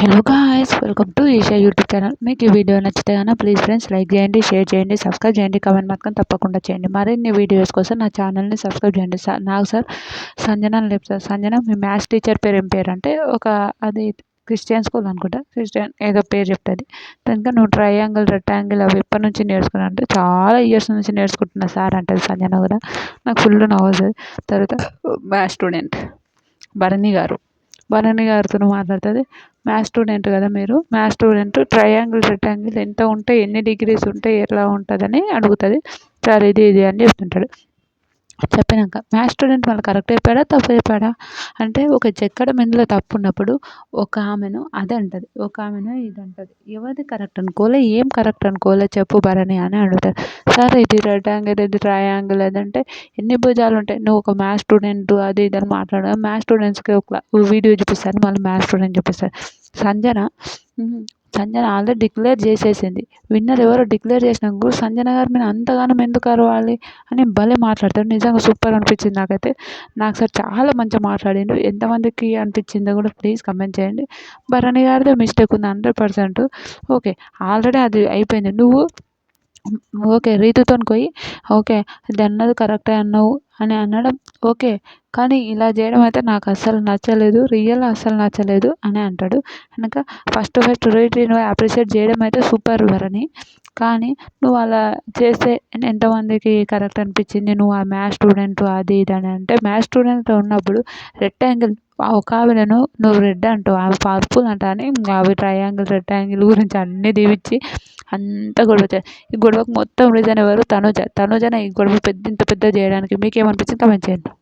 Hello guys, welcome to Eesha YouTube channel. మీకు ఈ వీడియో నచ్చితే కనుక ప్లీజ్ ఫ్రెండ్స్ లైక్ చేయండి, షేర్ చేయండి, సబ్స్క్రైబ్ చేయండి, కామెంట్ మాత్రం తప్పకుండా చేయండి. మరిన్ని వీడియోస్ కోసం నా ఛానల్ని సబ్స్క్రైబ్ చేయండి. నాకు సార్ సంజన అని లేదు సార్. సంజన మీ మ్యాథ్స్ టీచర్ పేరు ఏం పేరు అంటే అది క్రిస్టియన్ స్కూల్ అనుకుంటా, క్రిస్టియన్ ఏదో పేరు చెప్తుంది. కనుక నువ్వు ట్రయాంగిల్ రెక్టాంగిల్ అవి ఎప్పటి నుంచి నేర్చుకున్నా అంటే చాలా ఇయర్స్ నుంచి నేర్చుకుంటున్నా సార్ అంటది సంజన కూడా. నాకు ఫుల్ నవ్వుతుంది. తర్వాత మ్యాథ్స్ స్టూడెంట్ భరణి గారితో మాట్లాడుతుంది. మ్యాథ్స్ స్టూడెంట్ కదా మీరు, మ్యాథ్స్ స్టూడెంట్ ట్రయాంగిల్ రెక్టాంగిల్ ఎంత ఉంటే ఎన్ని డిగ్రీస్ ఉంటే ఎట్లా ఉంటుందని అడుగుతుంది. సార్ ఇది అని చెప్తుంటాడు. చెప్పినాక మ్యాథ్స్ స్టూడెంట్ వాళ్ళు కరెక్ట్ చెప్పాడా తప్పు చెప్పాడా అంటే, ఒక చెక్కడం ఇందులో తప్పు ఉన్నప్పుడు ఒక ఆమెను అది అంటది, ఒక ఆమెను ఇది అంటది. ఎవరిది కరెక్ట్ అనుకోలే, ఏం కరెక్ట్ అనుకోలే చెప్పు భరణి అని అడుగుతారు. సార్ ఇది రెక్టాంగిల్, ఇది ట్రయాంగిల్ అదంటే ఎన్ని భుజాలు ఉంటాయి, నువ్వు ఒక మ్యాథ్స్ స్టూడెంట్ అది ఇది అని మాట్లాడ. మ్యాథ్స్ స్టూడెంట్స్కి ఒక వీడియో చూపిస్తాను, మళ్ళీ మ్యాథ్స్ స్టూడెంట్ చూపిస్తారు. సంజన సంజన ఆల్రెడీ డిక్లేర్ చేసేసింది. విన్నర్ ఎవరో డిక్లేర్ చేసినాక కూడా సంజన గారు మీరు అంతగానం ఎందుకు అరవాలి అని భలే మాట్లాడతాడు. నిజంగా సూపర్ అనిపించింది నాకైతే. నాకు సార్ చాలా మంచిగా మాట్లాడిండు. ఎంతమందికి అనిపించిందో కూడా ప్లీజ్ కమెంట్ చేయండి. భరణి గారిదే మిస్టేక్ ఉంది 100%. ఓకే, ఆల్రెడీ అది అయిపోయింది. నువ్వు ఓకే రీతుతోని పోయి ఓకే ఇది అన్నది కరెక్టే అన్నావు అని అనడం ఓకే, కానీ ఇలా చేయడం అయితే నాకు అస్సలు నచ్చలేదు, రియల్ అస్సలు నచ్చలేదు అని అంటాడు. కనుక ఫస్ట్ రీతిని అప్రిషియేట్ చేయడం అయితే సూపర్ భరణి, కానీ నువ్వు అలా చేస్తే ఎంతమందికి కరెక్ట్ అనిపించింది. నువ్వు ఆ మ్యాథ్స్ స్టూడెంట్ అది ఇది అని అంటే, మ్యాథ్స్ స్టూడెంట్ ఉన్నప్పుడు రెక్టాంగిల్ ఒక ఆవిడను నువ్వు రెడ్ అంటావు, ఆమె పర్పుల్ అంట అని అవి ట్రయాంగిల్ రెక్టాంగిల్ గురించి అన్నీ దీవిచ్చి అంతా గొడవ. ఈ గొడవకు మొత్తం రీజన్ ఎవరు? తనుజనే ఈ గొడవ ఇంత పెద్ద చేయడానికి. మీకేమనిపించింది కమెంట్ చేయండి.